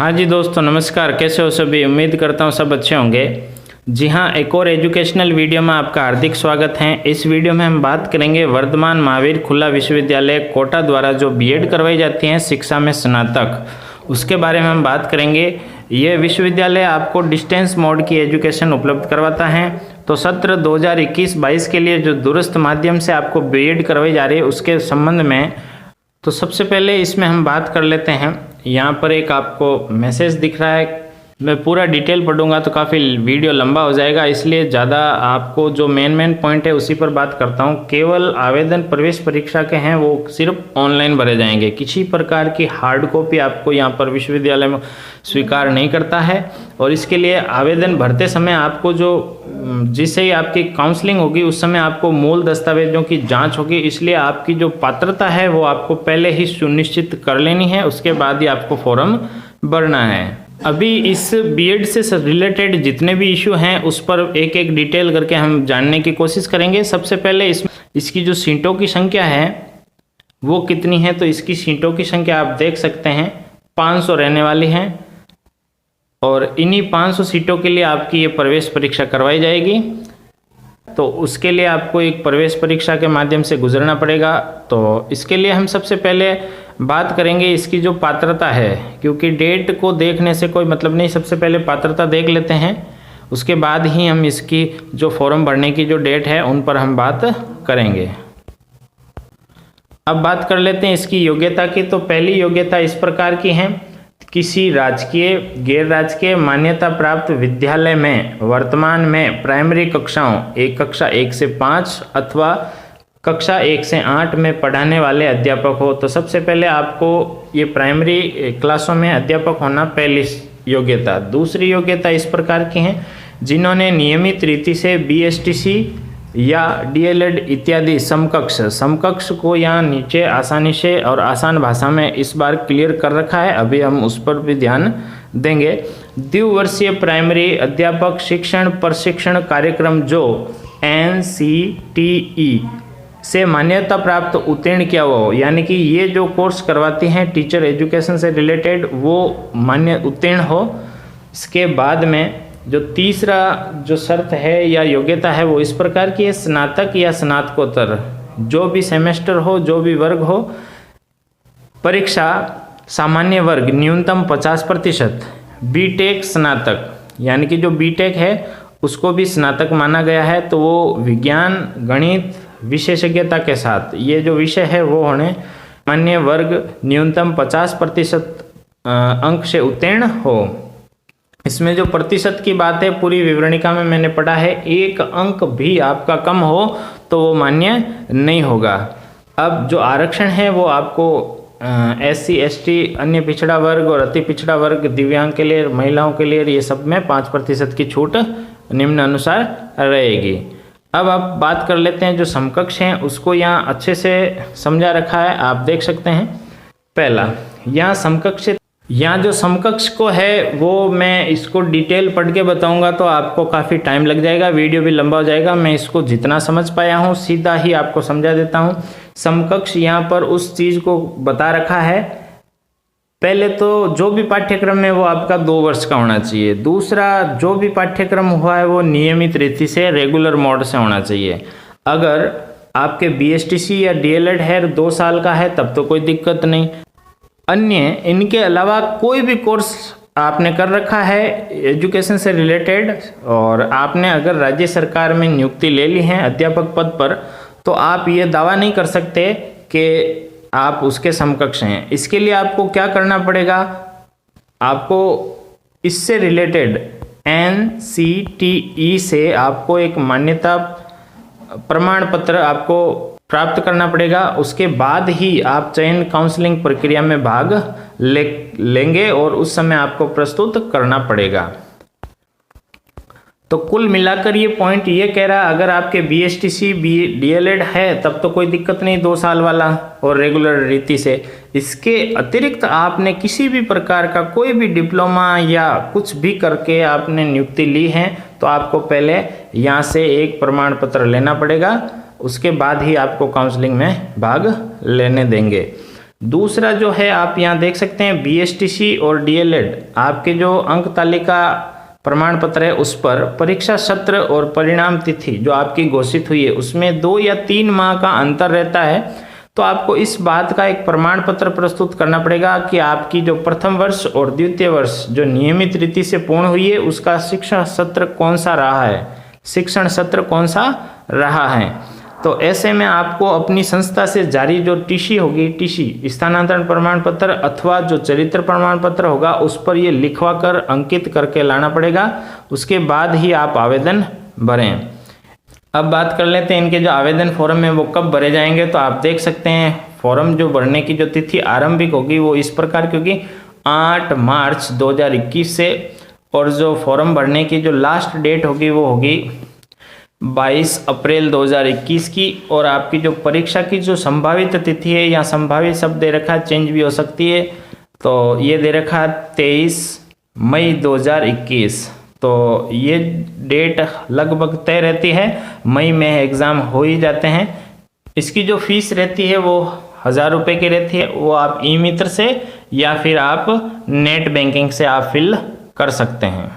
हाँ जी दोस्तों, नमस्कार। कैसे हो सभी? उम्मीद करता हूँ सब अच्छे होंगे। जी हाँ, एक और एजुकेशनल वीडियो में आपका हार्दिक स्वागत है। इस वीडियो में हम बात करेंगे वर्धमान महावीर खुला विश्वविद्यालय कोटा द्वारा जो बीएड करवाई जाती है शिक्षा में स्नातक, उसके बारे में हम बात करेंगे। ये विश्वविद्यालय आपको डिस्टेंस मोड की एजुकेशन उपलब्ध करवाता है। तो सत्र 2021-22 के लिए जो दूरस्थ माध्यम से आपको बीएड करवाई जा रही है उसके संबंध में तो सबसे पहले इसमें हम बात कर लेते हैं। यहाँ पर एक आपको मैसेज दिख रहा है। मैं पूरा डिटेल पढ़ूंगा तो काफ़ी वीडियो लंबा हो जाएगा, इसलिए ज़्यादा आपको जो मेन पॉइंट है उसी पर बात करता हूँ। केवल आवेदन प्रवेश परीक्षा के हैं वो सिर्फ ऑनलाइन भरे जाएंगे। किसी प्रकार की हार्ड कॉपी आपको यहाँ पर विश्वविद्यालय में स्वीकार नहीं करता है। और इसके लिए आवेदन भरते समय आपको जिससे ही आपकी काउंसलिंग होगी उस समय आपको मूल दस्तावेजों की जांच होगी, इसलिए आपकी जो पात्रता है वो आपको पहले ही सुनिश्चित कर लेनी है, उसके बाद ही आपको फॉर्म भरना है। अभी इस बीएड से रिलेटेड जितने भी इशू हैं उस पर एक एक डिटेल करके हम जानने की कोशिश करेंगे। सबसे पहले इसकी जो सीटों की संख्या है वो कितनी है, तो इसकी सीटों की संख्या आप देख सकते हैं 500 रहने वाली हैं और इन्हीं 500 सीटों के लिए आपकी ये प्रवेश परीक्षा करवाई जाएगी। तो उसके लिए आपको एक प्रवेश परीक्षा के माध्यम से गुजरना पड़ेगा। तो इसके लिए हम सबसे पहले बात करेंगे इसकी जो पात्रता है, क्योंकि डेट को देखने से कोई मतलब नहीं। सबसे पहले पात्रता देख लेते हैं, उसके बाद ही हम इसकी जो फॉर्म भरने की जो डेट है उन पर हम बात करेंगे। अब बात कर लेते हैं इसकी योग्यता की। तो पहली योग्यता इस प्रकार की है, किसी राजकीय गैर राजकीय मान्यता प्राप्त विद्यालय में वर्तमान में प्राइमरी कक्षाओं कक्षा 1 से 5 अथवा कक्षा 1 से 8 में पढ़ाने वाले अध्यापक हो। तो सबसे पहले आपको ये प्राइमरी क्लासों में अध्यापक होना पहली योग्यता। दूसरी योग्यता इस प्रकार की है, जिन्होंने नियमित रीति से बीएसटीसी या डीएलएड इत्यादि समकक्ष को यहाँ नीचे आसानी से और आसान भाषा में इस बार क्लियर कर रखा है, अभी हम उस पर भी ध्यान देंगे। द्विवर्षीय प्राइमरी अध्यापक शिक्षण प्रशिक्षण कार्यक्रम जो NCTE से मान्यता प्राप्त उत्तीर्ण किया हुआ हो, यानी कि ये जो कोर्स करवाती हैं टीचर एजुकेशन से रिलेटेड वो मान्य उत्तीर्ण हो। इसके बाद में जो तीसरा जो शर्त है या योग्यता है वो इस प्रकार की है, स्नातक या स्नातकोत्तर जो भी सेमेस्टर हो, जो भी वर्ग हो, परीक्षा सामान्य वर्ग न्यूनतम 50%, बीटेक स्नातक, यानी कि जो बीटेक है उसको भी स्नातक माना गया है। तो वो विज्ञान गणित विशेषज्ञता के साथ ये जो विषय है वो होने मान्य वर्ग न्यूनतम 50% अंक से उत्तीर्ण हो। इसमें जो प्रतिशत की बात है पूरी विवरणिका में मैंने पढ़ा है, 1 अंक भी आपका कम हो तो वो मान्य नहीं होगा। अब जो आरक्षण है वो आपको SC ST अन्य पिछड़ा वर्ग और अति पिछड़ा वर्ग दिव्यांग के लिए, महिलाओं के लिए ये सब में 5% की छूट निम्न अनुसार रहेगी। अब आप बात कर लेते हैं जो समकक्ष हैं उसको यहाँ अच्छे से समझा रखा है, आप देख सकते हैं। पहला यहाँ जो समकक्ष को है वो मैं इसको डिटेल पढ़ के बताऊंगा तो आपको काफ़ी टाइम लग जाएगा, वीडियो भी लंबा हो जाएगा। मैं इसको जितना समझ पाया हूँ सीधा ही आपको समझा देता हूँ। समकक्ष यहाँ पर उस चीज़ को बता रखा है, पहले तो जो भी पाठ्यक्रम है वो आपका 2 वर्ष का होना चाहिए। दूसरा, जो भी पाठ्यक्रम हुआ है वो नियमित रीति से रेगुलर मोड से होना चाहिए। अगर आपके बीएसटीसी या डीएलएड है 2 साल का है तब तो कोई दिक्कत नहीं। अन्य इनके अलावा कोई भी कोर्स आपने कर रखा है एजुकेशन से रिलेटेड और आपने अगर राज्य सरकार में नियुक्ति ले ली है अध्यापक पद पर, तो आप ये दावा नहीं कर सकते कि आप उसके समकक्ष हैं। इसके लिए आपको क्या करना पड़ेगा, आपको इससे रिलेटेड NCTE से आपको एक मान्यता प्रमाण पत्र आपको प्राप्त करना पड़ेगा। उसके बाद ही आप चयन काउंसलिंग प्रक्रिया में भाग लेंगे और उस समय आपको प्रस्तुत करना पड़ेगा। तो कुल मिलाकर ये पॉइंट ये कह रहा है, अगर आपके BSTC डीएलएड है तब तो कोई दिक्कत नहीं, 2 साल वाला और रेगुलर रीति से। इसके अतिरिक्त आपने किसी भी प्रकार का कोई भी डिप्लोमा या कुछ भी करके आपने नियुक्ति ली है तो आपको पहले यहाँ से एक प्रमाण पत्र लेना पड़ेगा, उसके बाद ही आपको काउंसलिंग में भाग लेने देंगे। दूसरा जो है आप यहाँ देख सकते हैं BSTC और DLED आपके जो अंक तालिका प्रमाण पत्र है उस पर परीक्षा सत्र और परिणाम तिथि जो आपकी घोषित हुई है उसमें 2 या 3 माह का अंतर रहता है। तो आपको इस बात का एक प्रमाण पत्र प्रस्तुत करना पड़ेगा कि आपकी जो प्रथम वर्ष और द्वितीय वर्ष जो नियमित रीति से पूर्ण हुई है उसका शिक्षण सत्र कौन सा रहा है, तो ऐसे में आपको अपनी संस्था से जारी जो TC होगी, TC स्थानांतरण प्रमाण पत्र अथवा जो चरित्र प्रमाण पत्र होगा उस पर ये लिखवा कर अंकित करके लाना पड़ेगा। उसके बाद ही आप आवेदन भरें। अब बात कर लेते हैं इनके जो आवेदन फॉर्म है वो कब भरे जाएंगे। तो आप देख सकते हैं फॉर्म जो भरने की जो तिथि आरंभिक होगी वो इस प्रकार की होगी 8 मार्च 2021 से, और जो फॉर्म भरने की जो लास्ट डेट होगी वो होगी 22 अप्रैल 2021 की। और आपकी जो परीक्षा की जो संभावित तिथि है, या संभावित शब्द दे रखा है, चेंज भी हो सकती है, तो ये दे रखा है 23 मई 2021। तो ये डेट लगभग तय रहती है, मई में एग्ज़ाम हो ही जाते हैं। इसकी जो फीस रहती है वो 1000 रुपये की रहती है, वो आप ई-मित्र से या फिर आप नेट बैंकिंग से आप फिल कर सकते हैं।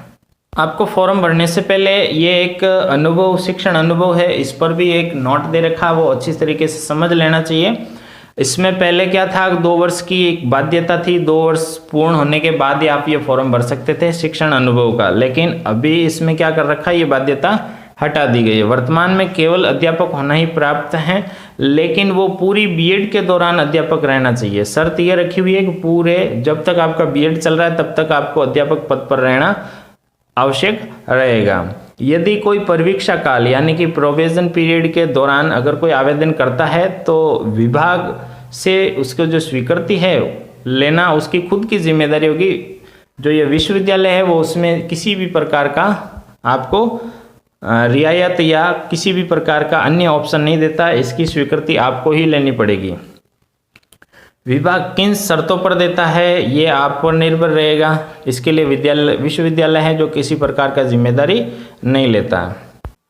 आपको फॉर्म भरने से पहले ये एक अनुभव, शिक्षण अनुभव है, इस पर भी एक नोट दे रखा है, वो अच्छी तरीके से समझ लेना चाहिए। इसमें पहले क्या था, 2 वर्ष की एक बाध्यता थी, 2 वर्ष पूर्ण होने के बाद ही आप ये फॉर्म भर सकते थे शिक्षण अनुभव का, लेकिन अभी इसमें क्या कर रखा है, ये बाध्यता हटा दी गई है। वर्तमान में केवल अध्यापक होना ही प्राप्त है, लेकिन वो पूरी बीएड के दौरान अध्यापक रहना चाहिए। शर्त ये रखी हुई है कि पूरे जब तक आपका बीएड चल रहा है तब तक आपको अध्यापक पद पर रहना आवश्यक रहेगा। यदि कोई परीक्षा काल यानी कि प्रोबेशन पीरियड के दौरान अगर कोई आवेदन करता है तो विभाग से उसको जो स्वीकृति है लेना उसकी खुद की जिम्मेदारी होगी। जो ये विश्वविद्यालय है वो उसमें किसी भी प्रकार का आपको रियायत या किसी भी प्रकार का अन्य ऑप्शन नहीं देता, इसकी स्वीकृति आपको ही लेनी पड़ेगी। विभाग किन शर्तों पर देता है ये आप पर निर्भर रहेगा। इसके लिए विश्वविद्यालय है जो किसी प्रकार का जिम्मेदारी नहीं लेता।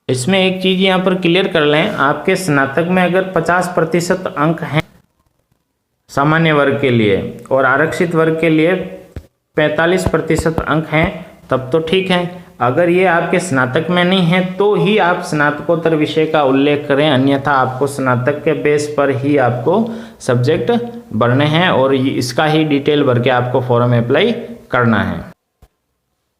इसमें एक चीज़ यहाँ पर क्लियर कर लें, आपके स्नातक में अगर 50% अंक हैं सामान्य वर्ग के लिए और आरक्षित वर्ग के लिए 45% अंक हैं तब तो ठीक है। अगर ये आपके स्नातक में नहीं है तो ही आप स्नातकोत्तर विषय का उल्लेख करें, अन्यथा आपको स्नातक के बेस पर ही आपको सब्जेक्ट भरने हैं और इसका ही डिटेल भर के आपको फॉर्म अप्लाई करना है।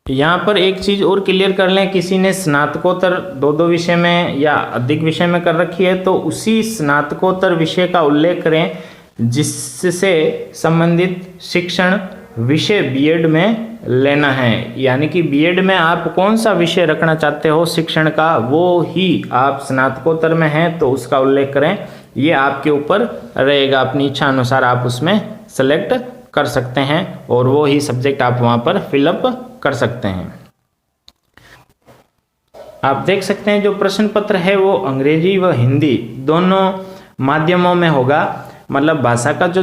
यहाँ पर एक चीज़ और क्लियर कर लें, किसी ने स्नातकोत्तर 2-2 विषय में या अधिक विषय में कर रखी है तो उसी स्नातकोत्तर विषय का उल्लेख करें जिससे संबंधित शिक्षण विषय बीएड में लेना है। यानी कि बीएड में आप कौन सा विषय रखना चाहते हो शिक्षण का, वो ही आप स्नातकोत्तर में हैं तो उसका उल्लेख करें। ये आपके ऊपर रहेगा, अपनी इच्छा अनुसार आप उसमें सेलेक्ट कर सकते हैं और वो ही सब्जेक्ट आप वहाँ पर फिलअप कर सकते हैं। आप देख सकते हैं जो प्रश्न पत्र है वो अंग्रेजी व हिंदी दोनों माध्यमों में होगा। मतलब भाषा का जो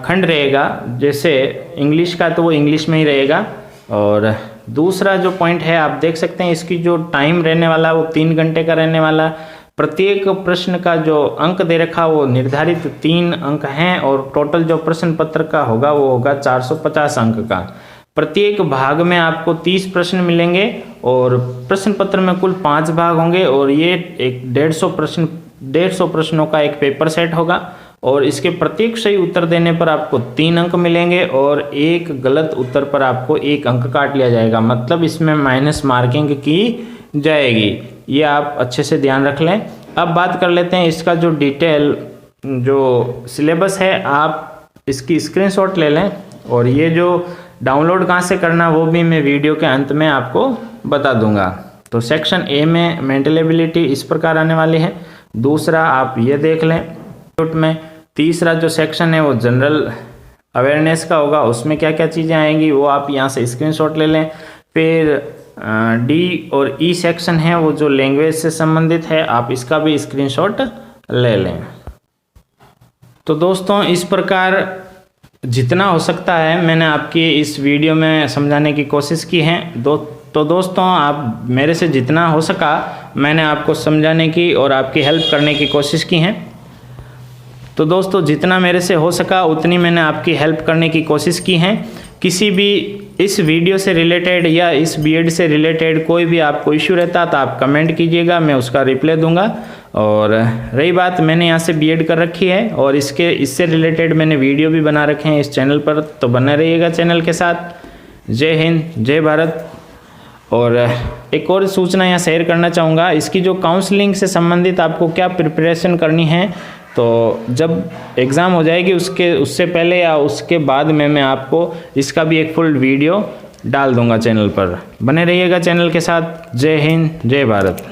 खंड रहेगा, जैसे इंग्लिश का तो वो इंग्लिश में ही रहेगा। और दूसरा जो पॉइंट है आप देख सकते हैं इसकी जो टाइम रहने वाला वो 3 घंटे का रहने वाला। प्रत्येक प्रश्न का जो अंक दे रखा वो निर्धारित 3 अंक हैं और टोटल जो प्रश्न पत्र का होगा वो होगा 450 अंक का। प्रत्येक भाग में आपको 30 प्रश्न मिलेंगे और प्रश्न पत्र में कुल 5 भाग होंगे और ये एक 150 प्रश्नों का एक पेपर सेट होगा और इसके प्रत्येक सही उत्तर देने पर आपको 3 अंक मिलेंगे और एक गलत उत्तर पर आपको 1 अंक काट लिया जाएगा। मतलब इसमें माइनस मार्किंग की जाएगी, ये आप अच्छे से ध्यान रख लें। अब बात कर लेते हैं इसका जो डिटेल जो सिलेबस है, आप इसकी स्क्रीनशॉट ले लें और ये जो डाउनलोड कहाँ से करना वो भी मैं वीडियो के अंत में आपको बता दूंगा। तो सेक्शन ए में मेंटल एबिलिटी इस प्रकार आने वाली है। दूसरा आप ये देख लें में। तीसरा जो सेक्शन है वो जनरल अवेयरनेस का होगा, उसमें क्या क्या चीज़ें आएंगी वो आप यहाँ से स्क्रीनशॉट ले लें। फिर डी और ई सेक्शन है वो जो लैंग्वेज से संबंधित है, आप इसका भी स्क्रीनशॉट ले लें। तो दोस्तों इस प्रकार जितना हो सकता है मैंने आपकी इस वीडियो में समझाने की कोशिश की है। तो दोस्तों आप मेरे से जितना हो सका मैंने आपको समझाने की और आपकी हेल्प करने की कोशिश की है। तो दोस्तों जितना मेरे से हो सका उतनी मैंने आपकी हेल्प करने की कोशिश की है। किसी भी इस वीडियो से रिलेटेड या इस बीएड से रिलेटेड कोई भी आपको इश्यू रहता तो आप कमेंट कीजिएगा, मैं उसका रिप्लाई दूंगा। और रही बात, मैंने यहाँ से बीएड कर रखी है और इससे रिलेटेड मैंने वीडियो भी बना रखे हैं इस चैनल पर, तो बने रहिएगा चैनल के साथ। जय हिंद, जय भारत। और एक और सूचना यहाँ शेयर करना चाहूँगा, इसकी जो काउंसलिंग से संबंधित आपको क्या प्रिपरेशन करनी है, तो जब एग्ज़ाम हो जाएगी उससे पहले या उसके बाद में मैं आपको इसका भी एक फुल वीडियो डाल दूँगा चैनल पर। बने रहिएगा चैनल के साथ। जय हिंद, जय भारत।